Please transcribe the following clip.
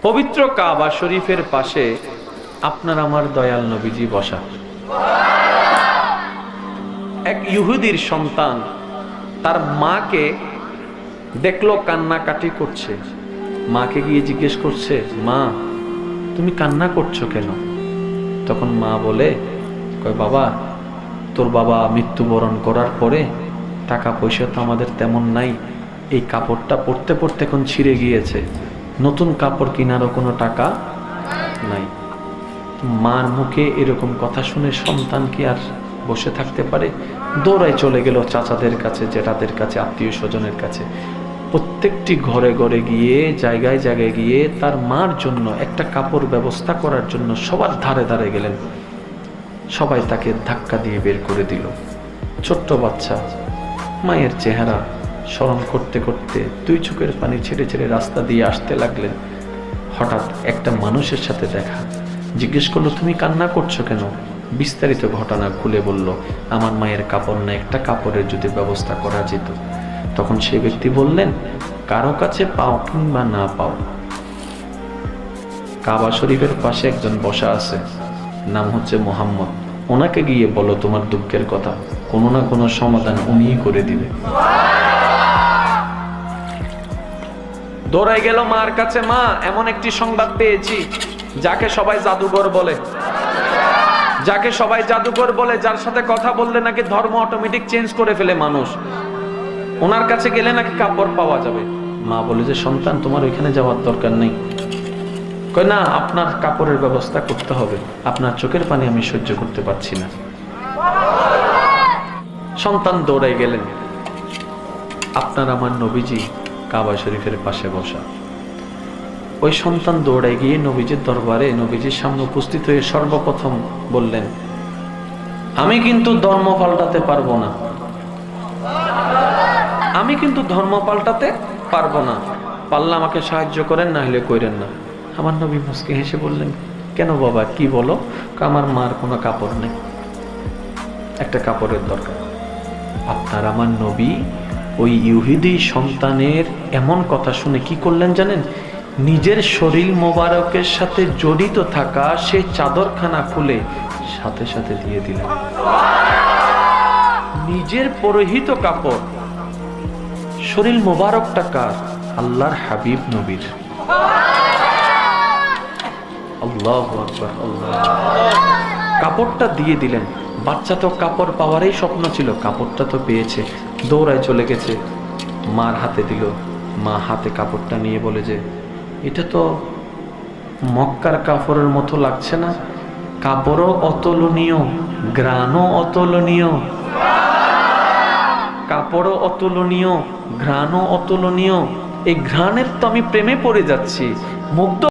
পবিত্র কাবা শরীফের পাশে আপনার আমার দয়াল নবীজি বসা। এক ইহুদির সন্তান তার মাকে দেখলো কান্নাকাটি করছে, মাকে গিয়ে জিজ্ঞেস করছে, মা তুমি কান্না করছো কেন? তখন মা বলে, কয় বাবা, তোর বাবা মৃত্যুবরণ করার পরে টাকা পয়সা তো আমাদের তেমন নাই, এই কাপড়টা পরতে পরতে এখন ছিঁড়ে গিয়েছে, নতুন কাপড় কেনারও কোনো টাকা নাই। মার মুখে এরকম কথা শুনে সন্তান কি আর বসে থাকতে পারে? দৌড়ায় চলে গেল চাচাদের কাছে, জেঠাদের কাছে, আত্মীয় স্বজনের কাছে। প্রত্যেকটি ঘরে ঘরে গিয়ে, জায়গায় জায়গায় গিয়ে তার মার জন্য একটা কাপড় ব্যবস্থা করার জন্য সবার ধারে ধারে গেলেন। সবাই তাকে ধাক্কা দিয়ে বের করে দিল। ছোট্ট বাচ্চা মায়ের চেহারা স্মরণ করতে করতে দুই চোখের পানি ছেড়ে ছেড়ে রাস্তা দিয়ে আসতে লাগলেন। হঠাৎ একটা মানুষের সাথে দেখা, জিজ্ঞেস করলো, তুমি কান্না করছো কেন? বিস্তারিত ঘটনা খুলে বলল, আমার মায়ের কাপড় না, একটা কাপড়ের যদি ব্যবস্থা করা যেত। তখন সেই ব্যক্তি বললেন, কারো কাছে পাও কিংবা না পাও, কাবা শরীফের পাশে একজন বসা আছে, নাম হচ্ছে মুহাম্মদ, ওনাকে গিয়ে বলো তোমার দুঃখের কথা, কোনো না কোনো সমাধান উনিই করে দিবে। দৌড়াই গেল মার কাছে, মা এমন একটি সংবাদ পেয়েছি, যাকে সবাই জাদুঘর বলে, যাকে সবাই জাদুঘর বলে, যার সাথে কথা বললে নাকি ধর্ম অটোমেটিক চেঞ্জ করে ফেলে মানুষ, ওনার কাছে গেলে নাকি কাপড় পাওয়া যাবে। মা বলে যে, সন্তান তোমার ওইখানে যাওয়ার দরকার নেই। কয় না, আপনার কাপড়ের ব্যবস্থা করতে হবে, আপনার চোখের পানি আমি সহ্য করতে পারছি না। সন্তান দৌড়াই গেলেন। আপনার আমার নবীজি কাবা শরীফের পাশে বসা। ওই সন্তান দৌড়াই গিয়ে নবীজির দরবারে, নবীজির সামনে উপস্থিত হয়ে সর্বপ্রথম বললেন, আমি কিন্তু ধর্ম পাল্টাতে পারবো না, আমি কিন্তু ধর্ম পাল্টাতে পারবো না, পারলে আমাকে সাহায্য করেন, না হলে কইরেন না। আমার নবী মুস্কি হেসে বললেন, কেন বাবা, কি বলো? আমার মার কোনো কাপড় নেই, একটা কাপড়ের দরকার। আপনার আমার নবী ওই ইহুদি সন্তানের এমন কথা শুনে কি করলেন জানেন? নিজের শরীর মোবারকের সাথে জড়িত থাকা সেই চাদরখানা খুলে সাথে সাথে দিয়ে দিলেন। নিজের পরিহিত কাপড়, শরীর মোবারকটা কার? আল্লাহর হাবিব নবীর। আল্লাহু আকবার, আল্লাহ। কাপড়টা দিয়ে দিলেন। বাচ্চা তো কাপড় পাওয়ারই স্বপ্ন ছিল, কাপড়টা তো পেয়েছে, দৌড়ায় চলে গেছে, মার হাতে দিল। মা হাতে কাপড়টা নিয়ে বলে যে, এটা তো মক্কার কাপড়ের মতো লাগছে না, কাপড়ও অতুলনীয়, ঘ্রাণও অতুলনীয়, কাপড়ও অতুলনীয়, ঘ্রাণও অতুলনীয়, এই ঘ্রাণের তো আমি প্রেমে পড়ে যাচ্ছি, মুগ্ধ